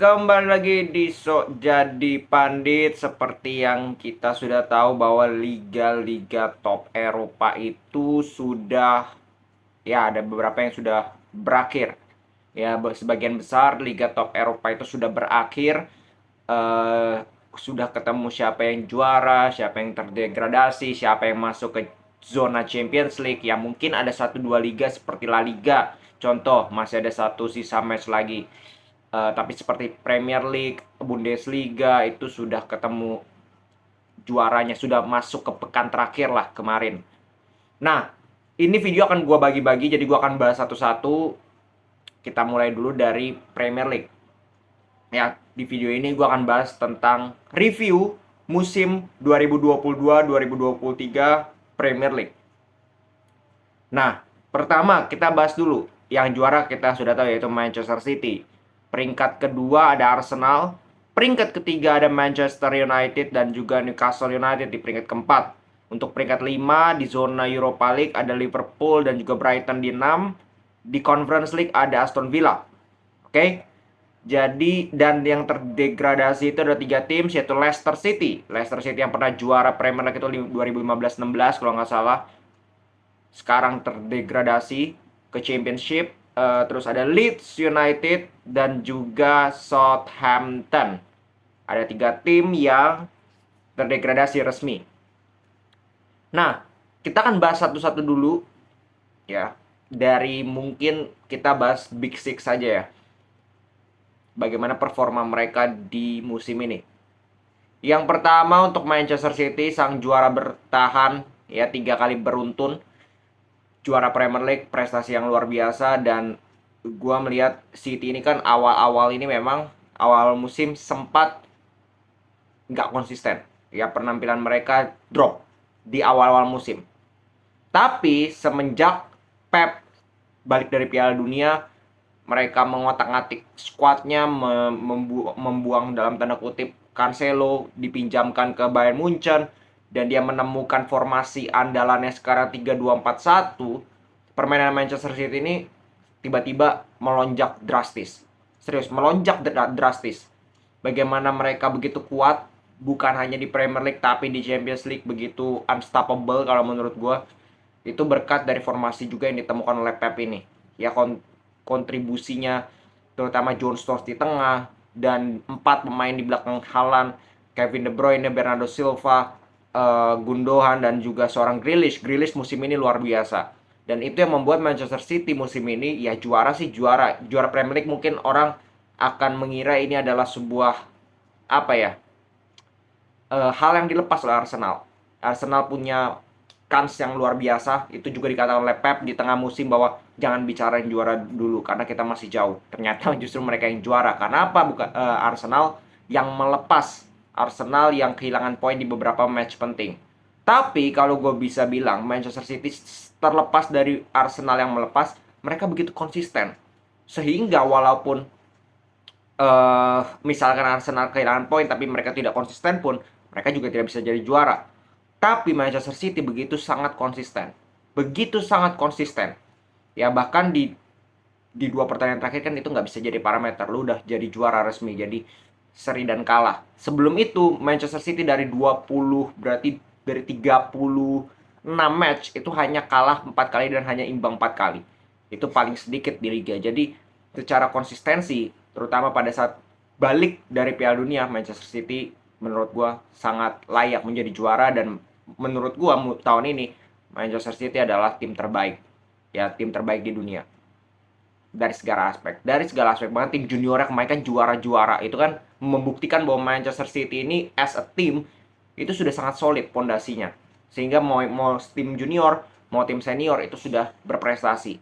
kembali lagi di Sok Jadi Pandit. Seperti yang kita sudah tahu bahwa liga-liga top Eropa itu sudah, ya ada beberapa yang sudah berakhir. Ya, sebagian besar liga top Eropa itu sudah berakhir. eh Sudah ketemu siapa yang juara, siapa yang terdegradasi, siapa yang masuk ke zona Champions League. Ya mungkin ada satu dua liga seperti La Liga. Contoh, masih ada satu sisa match lagi. Tapi seperti Premier League, Bundesliga itu sudah ketemu juaranya, sudah masuk ke pekan terakhir lah kemarin. Nah, ini video akan gue bagi-bagi, jadi gue akan bahas satu-satu. Kita mulai dulu dari Premier League. Ya, di video ini gue akan bahas tentang review musim 2022-2023 Premier League. Nah, pertama kita bahas dulu. Yang juara kita sudah tahu yaitu Manchester City. Peringkat kedua ada Arsenal. Peringkat ketiga ada Manchester United dan juga Newcastle United di peringkat keempat. Untuk peringkat 5 di zona Europa League ada Liverpool dan juga Brighton di 6. Di Conference League ada Aston Villa. Oke. Jadi, dan yang terdegradasi itu ada 3 tim, yaitu Leicester City. Leicester City yang pernah juara Premier League itu 2015-16 kalau nggak salah. Sekarang terdegradasi ke Championship. Terus ada Leeds United dan juga Southampton. Ada 3 tim yang terdegradasi resmi. Nah, kita akan bahas satu-satu dulu ya. Dari mungkin kita bahas Big Six saja ya. Bagaimana performa mereka di musim ini. Yang pertama untuk Manchester City, sang juara bertahan ya 3 kali beruntun. Juara Premier League, prestasi yang luar biasa. Dan gue melihat City ini kan awal-awal ini memang awal musim sempat nggak konsisten ya, penampilan mereka drop di awal-awal musim. Tapi semenjak Pep balik dari Piala Dunia, mereka mengotak-atik skuadnya, membuang dalam tanda kutip Cancelo, dipinjamkan ke Bayern Munchen, dan dia menemukan formasi andalannya sekarang 3-2-4-1. Permainan Manchester City ini tiba-tiba melonjak drastis. Serius, melonjak drastis. Bagaimana mereka begitu kuat, bukan hanya di Premier League, tapi di Champions League begitu unstoppable kalau menurut gue. Itu berkat dari formasi juga yang ditemukan oleh Pep ini. Ya, kontribusinya terutama John Stones di tengah, dan 4 pemain di belakang Haaland, Kevin De Bruyne, Bernardo Silva, Gundogan, dan juga seorang Grealish. Grealish musim ini luar biasa. Dan itu yang membuat Manchester City musim ini ya juara sih, juara Premier League. Mungkin orang akan mengira ini adalah sebuah apa ya, hal yang dilepas oleh Arsenal. Arsenal punya kans yang luar biasa. Itu juga dikatakan oleh Pep di tengah musim bahwa jangan bicarain juara dulu karena kita masih jauh. Ternyata justru mereka yang juara. Karena apa? Arsenal yang melepas, Arsenal yang kehilangan poin di beberapa match penting. Tapi kalau gue bisa bilang Manchester City terlepas dari Arsenal yang melepas, mereka begitu konsisten. Sehingga walaupun misalkan Arsenal kehilangan poin tapi mereka tidak konsisten pun, mereka juga tidak bisa jadi juara. Tapi Manchester City begitu sangat konsisten. Begitu sangat konsisten. Ya bahkan di 2 pertandingan terakhir kan itu nggak bisa jadi parameter. Lu udah jadi juara resmi. Jadi seri dan kalah. Sebelum itu Manchester City dari 20, berarti dari 36 match itu hanya kalah 4 kali dan hanya imbang 4 kali. Itu paling sedikit di liga. Jadi secara konsistensi, terutama pada saat balik dari Piala Dunia, Manchester City menurut gua sangat layak menjadi juara. Dan menurut gua tahun ini Manchester City adalah tim terbaik. Ya, tim terbaik di dunia. Dari segala aspek. Dari segala aspek. Bahkan tim juniornya kemarin kan juara-juara. Itu kan membuktikan bahwa Manchester City ini as a team itu sudah sangat solid pondasinya. Sehingga mau tim junior, mau tim senior itu sudah berprestasi.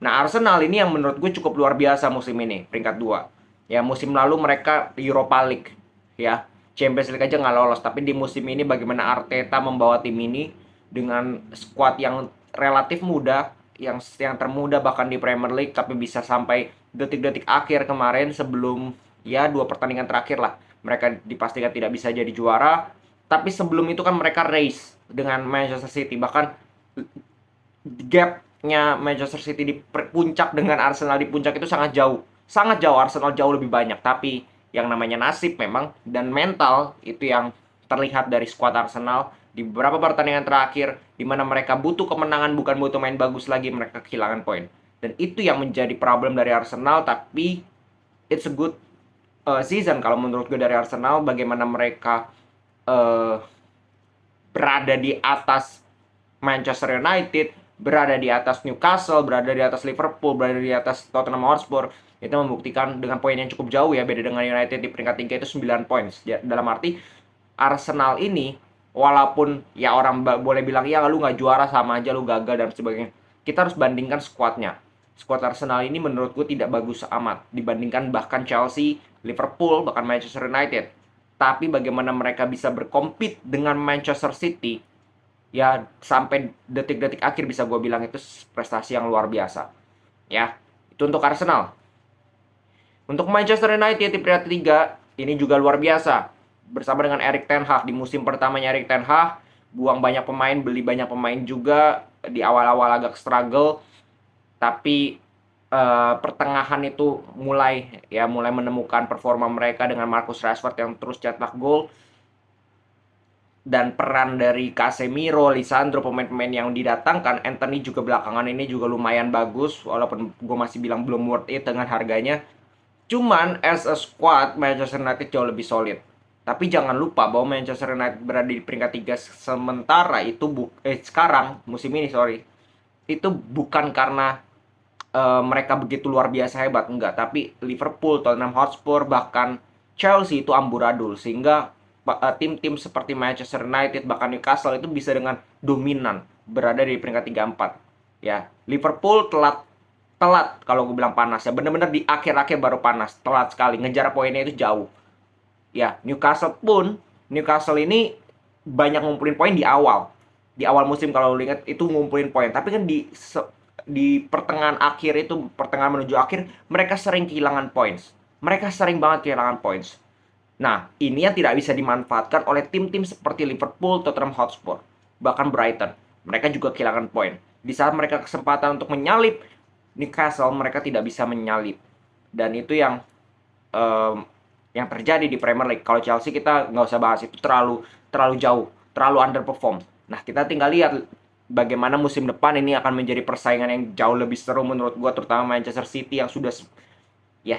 Nah, Arsenal ini yang menurut gue cukup luar biasa musim ini, peringkat 2. Ya, musim lalu mereka Europa League. Ya, Champions League aja nggak lolos. Tapi di musim ini bagaimana Arteta membawa tim ini dengan skuad yang relatif muda, yang termuda bahkan di Premier League, tapi bisa sampai detik-detik akhir kemarin sebelum ya 2 pertandingan terakhir lah. Mereka dipastikan tidak bisa jadi juara. Tapi sebelum itu kan mereka race dengan Manchester City. Bahkan gapnya Manchester City di puncak dengan Arsenal di puncak itu sangat jauh. sangat jauh, Arsenal jauh lebih banyak. Tapi yang namanya nasib memang dan mental itu yang terlihat dari skuad Arsenal di beberapa pertandingan terakhir, di mana mereka butuh kemenangan, bukan butuh main bagus lagi, mereka kehilangan poin. Dan itu yang menjadi problem dari Arsenal. Tapi it's a good season kalau menurut gue dari Arsenal, bagaimana mereka uh, berada di atas Manchester United, berada di atas Newcastle, berada di atas Liverpool, berada di atas Tottenham Hotspur. Itu membuktikan dengan poin yang cukup jauh ya, beda dengan United di peringkat 3 itu 9 poin. Dalam arti Arsenal ini, walaupun ya orang boleh bilang ya lu nggak juara sama aja lu gagal dan sebagainya, kita harus bandingkan skuadnya. Skuad Arsenal ini menurutku tidak bagus amat dibandingkan bahkan Chelsea, Liverpool, bahkan Manchester United. Tapi bagaimana mereka bisa berkompet dengan Manchester City, ya sampai detik-detik akhir bisa gue bilang itu prestasi yang luar biasa. Ya, itu untuk Arsenal. Untuk Manchester United di peringkat 3, ini juga luar biasa. Bersama dengan Erik ten Hag di musim pertamanya Erik ten Hag, buang banyak pemain, beli banyak pemain juga, di awal-awal agak struggle, tapi pertengahan itu mulai menemukan performa mereka dengan Marcus Rashford yang terus cetak gol, dan peran dari Casemiro, Lisandro, pemain-pemain yang didatangkan. Anthony juga belakangan ini juga lumayan bagus, walaupun gue masih bilang belum worth it dengan harganya. Cuman as a squad Manchester United jauh lebih solid. Tapi jangan lupa bahwa Manchester United berada di peringkat 3 sementara itu sekarang musim ini itu bukan karena mereka begitu luar biasa hebat, enggak, tapi Liverpool, Tottenham Hotspur, bahkan Chelsea itu amburadul, sehingga tim-tim seperti Manchester United bahkan Newcastle itu bisa dengan dominan berada di peringkat 3-4. Ya, Liverpool telat kalau gue bilang panas ya, bener-bener di akhir-akhir baru panas, telat sekali, ngejar poinnya itu jauh. Ya, Newcastle ini banyak ngumpulin poin di awal musim, kalau lu ingat itu ngumpulin poin, tapi kan di pertengahan akhir itu, pertengahan menuju akhir, mereka sering kehilangan points. Mereka sering banget kehilangan points. Nah, ini yang tidak bisa dimanfaatkan oleh tim-tim seperti Liverpool, Tottenham Hotspur, bahkan Brighton. Mereka juga kehilangan poin. Di saat mereka kesempatan untuk menyalip Newcastle, mereka tidak bisa menyalip. Dan itu yang terjadi di Premier League. Kalau Chelsea kita nggak usah bahas, itu terlalu jauh, terlalu underperform. Nah, kita tinggal lihat bagaimana musim depan ini akan menjadi persaingan yang jauh lebih seru menurut gue, terutama Manchester City yang sudah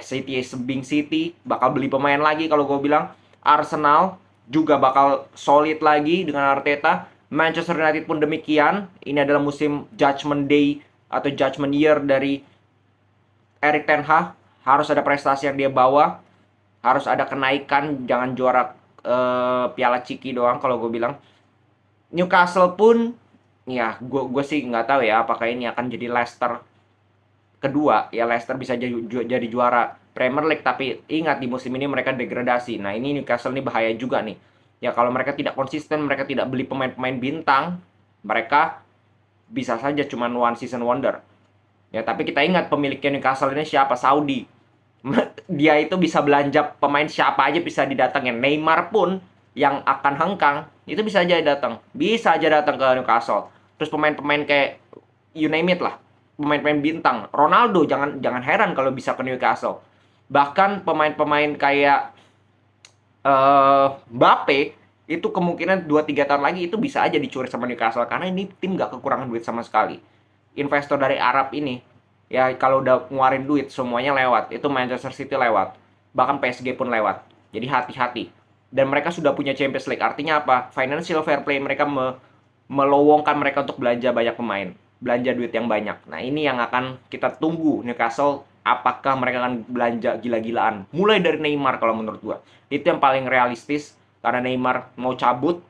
City sebing City bakal beli pemain lagi kalau gue bilang. Arsenal juga bakal solid lagi dengan Arteta. Manchester United pun demikian. Ini adalah musim judgment day atau judgment year dari Erik ten Hag. Harus ada prestasi yang dia bawa, harus ada kenaikan, jangan juara Piala Ciki doang kalau gue bilang. Newcastle pun ya gue sih nggak tahu ya apakah ini akan jadi Leicester kedua. Ya, Leicester bisa jadi juara Premier League, tapi ingat di musim ini mereka degradasi. Nah, ini Newcastle ini bahaya juga nih. Ya, kalau mereka tidak konsisten, mereka tidak beli pemain-pemain bintang, mereka bisa saja cuma one season wonder. Ya, tapi kita ingat pemiliknya Newcastle ini siapa? Saudi. Dia itu bisa belanja pemain siapa aja bisa didatangin. Neymar pun yang akan hengkang itu bisa aja datang. Bisa aja datang ke Newcastle. Terus pemain-pemain kayak you name it lah, pemain-pemain bintang. Ronaldo jangan heran kalau bisa ke Newcastle. Bahkan pemain-pemain kayak Mbappe itu kemungkinan 2-3 tahun lagi itu bisa aja dicuri sama Newcastle, karena ini tim gak kekurangan duit sama sekali. Investor dari Arab ini ya kalau udah ngeluarin duit semuanya lewat. Itu Manchester City lewat, bahkan PSG pun lewat. Jadi hati-hati. Dan mereka sudah punya Champions League. Artinya apa? Financial fair play, mereka melowongkan mereka untuk belanja banyak pemain, belanja duit yang banyak. Nah, ini yang akan kita tunggu Newcastle, apakah mereka akan belanja gila-gilaan. Mulai dari Neymar kalau menurut gua. Itu yang paling realistis, karena Neymar mau cabut,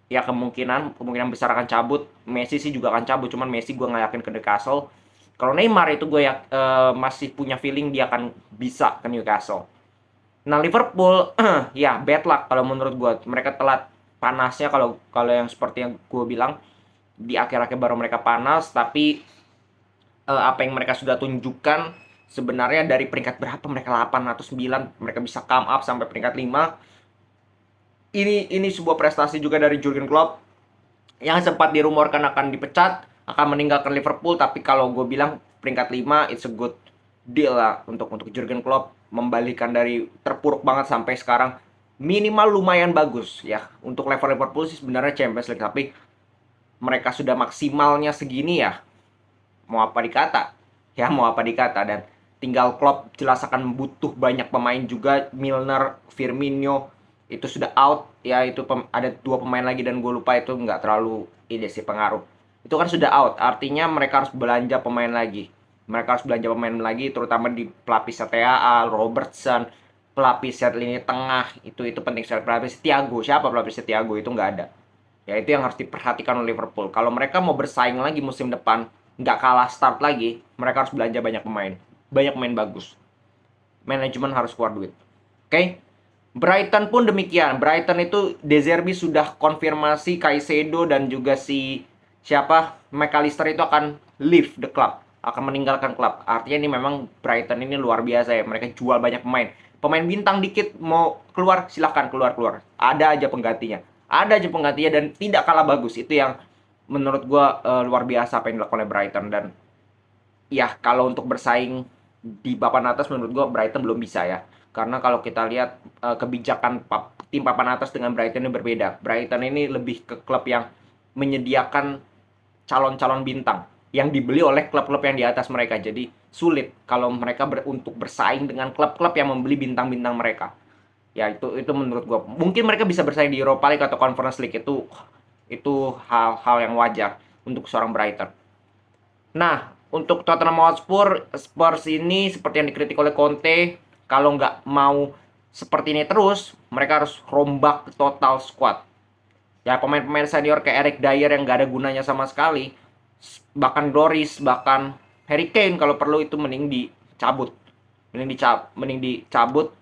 ya kemungkinan besar akan cabut. Messi sih juga akan cabut, cuman Messi gua nggak yakin ke Newcastle. Kalau Neymar itu gue masih punya feeling dia akan bisa ke Newcastle. Nah, Liverpool ya bad luck kalau menurut gue. Mereka telat panasnya, kalau yang seperti yang gue bilang, di akhir-akhir baru mereka panas. Tapi apa yang mereka sudah tunjukkan sebenarnya dari peringkat berapa mereka, 8 atau 9, mereka bisa come up sampai peringkat 5. Ini sebuah prestasi juga dari Jurgen Klopp yang sempat dirumorkan akan dipecat, akan meninggalkan Liverpool. Tapi kalau gue bilang peringkat 5 it's a good deal lah untuk Jurgen Klopp membalikan dari terpuruk banget sampai sekarang minimal lumayan bagus ya. Untuk level Liverpool sih sebenarnya Champions League, tapi mereka sudah maksimalnya segini ya. Mau apa dikata? Ya mau apa dikata, dan tinggal Klopp jelas akan butuh banyak pemain juga. Milner, Firmino itu sudah out ya, itu ada 2 pemain lagi dan gue lupa itu nggak terlalu ide sih pengaruh. Itu kan sudah out, artinya mereka harus belanja pemain lagi. Mereka harus belanja pemain lagi, terutama di pelapis TAA, Robertson, pelapis lini tengah, itu penting sekali. Pelapis Thiago, siapa pelapis Thiago itu nggak ada. Ya itu yang harus diperhatikan oleh Liverpool. Kalau mereka mau bersaing lagi musim depan, nggak kalah start lagi, mereka harus belanja banyak pemain. Banyak pemain bagus. Manajemen harus keluar duit. Oke? Brighton pun demikian. Brighton itu De Zerbi sudah konfirmasi Caicedo dan juga si siapa McAllister itu akan leave the club, akan meninggalkan klub. Artinya ini memang Brighton ini luar biasa ya. Mereka jual banyak pemain. Pemain bintang dikit mau keluar, silahkan keluar. Ada aja penggantinya. Ada aja penggantinya dan tidak kalah bagus. Itu yang menurut gue luar biasa apa yang dilakukan oleh Brighton. Dan ya kalau untuk bersaing di papan atas menurut gue Brighton belum bisa ya. Karena kalau kita lihat kebijakan tim papan atas dengan Brighton ini berbeda. Brighton ini lebih ke klub yang menyediakan calon-calon bintang yang dibeli oleh klub-klub yang di atas mereka. Jadi sulit kalau mereka untuk bersaing dengan klub-klub yang membeli bintang-bintang mereka. Ya itu menurut gue. Mungkin mereka bisa bersaing di Europa League atau Conference League, itu hal-hal yang wajar untuk seorang Brighton. Nah, untuk Tottenham Hotspur, Spurs ini seperti yang dikritik oleh Conte, kalau nggak mau seperti ini terus, mereka harus rombak total squad. Ya, pemain-pemain senior kayak Eric Dyer yang nggak ada gunanya sama sekali, bahkan Doris, bahkan Harry Kane kalau perlu itu mending dicabut. Mending dicabut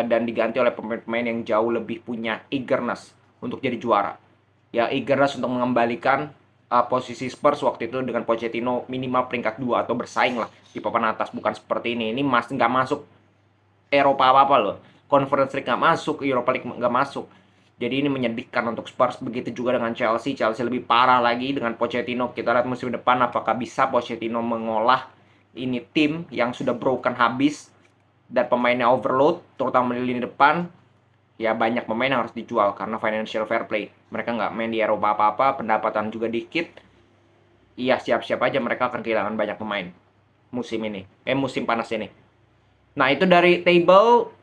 dan diganti oleh pemain-pemain yang jauh lebih punya eagerness untuk jadi juara. Ya, eagerness untuk mengembalikan posisi Spurs waktu itu dengan Pochettino minimal peringkat 2 atau bersaing lah di papan atas, bukan seperti ini. Ini nggak masuk Eropa apa-apa loh. Conference League nggak masuk, Europa League nggak masuk. Jadi ini menyedihkan untuk Spurs. Begitu juga dengan Chelsea. Chelsea lebih parah lagi dengan Pochettino. Kita lihat musim depan apakah bisa Pochettino mengolah ini tim yang sudah broken habis dan pemainnya overload, terutama di lini depan. Ya banyak pemain yang harus dijual karena financial fair play. Mereka nggak main di Eropa apa-apa, pendapatan juga dikit. Iya, siap-siap aja mereka akan kehilangan banyak pemain musim panas ini. Nah, itu dari table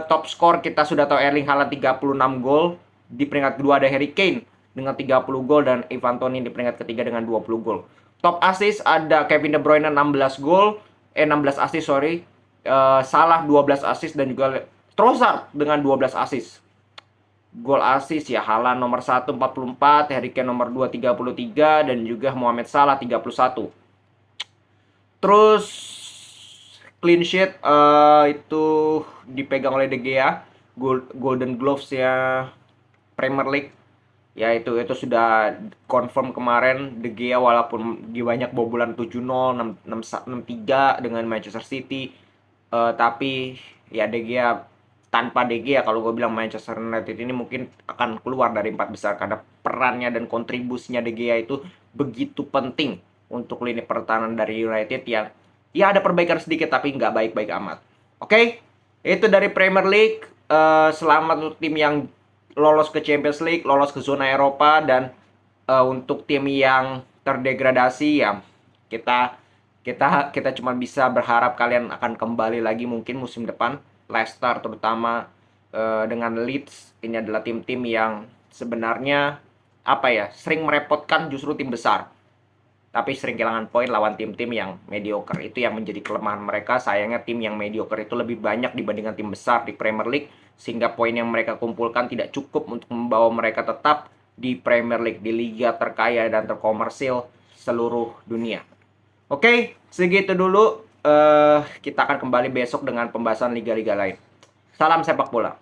top score kita sudah tahu Erling Haaland 36 gol. Di peringkat kedua ada Harry Kane dengan 30 gol dan Ivan Toney di peringkat ketiga dengan 20 gol. Top assist ada Kevin De Bruyne 16 gol, 16 assist sorry. Salah 12 assist dan juga Trossard dengan 12 assist. Gol assist ya Haaland nomor 1 44, Harry Kane nomor 2 33 dan juga Mohamed Salah 31. Terus clean sheet itu dipegang oleh De Gea, Golden Gloves ya Premier League. Ya itu sudah confirm kemarin. De Gea walaupun di banyak bobolan 7-0, 6-3 dengan Manchester City, tapi ya De Gea, tanpa De Gea kalau gue bilang Manchester United ini mungkin akan keluar dari 4 besar karena perannya dan kontribusinya De Gea itu begitu penting untuk lini pertahanan dari United yang ya ada perbaikan sedikit tapi nggak baik-baik amat. Oke, itu dari Premier League. Selamat untuk tim yang lolos ke Champions League, lolos ke zona Eropa, dan untuk tim yang terdegradasi ya kita cuma bisa berharap kalian akan kembali lagi mungkin musim depan. Leicester terutama dengan Leeds ini adalah tim-tim yang sebenarnya sering merepotkan justru tim besar, tapi sering kehilangan poin lawan tim-tim yang mediocre. Itu yang menjadi kelemahan mereka. Sayangnya tim yang mediocre itu lebih banyak dibandingkan tim besar di Premier League, sehingga poin yang mereka kumpulkan tidak cukup untuk membawa mereka tetap di Premier League, di liga terkaya dan terkomersil seluruh dunia. Oke, segitu dulu. Kita akan kembali besok dengan pembahasan liga-liga lain. Salam sepak bola.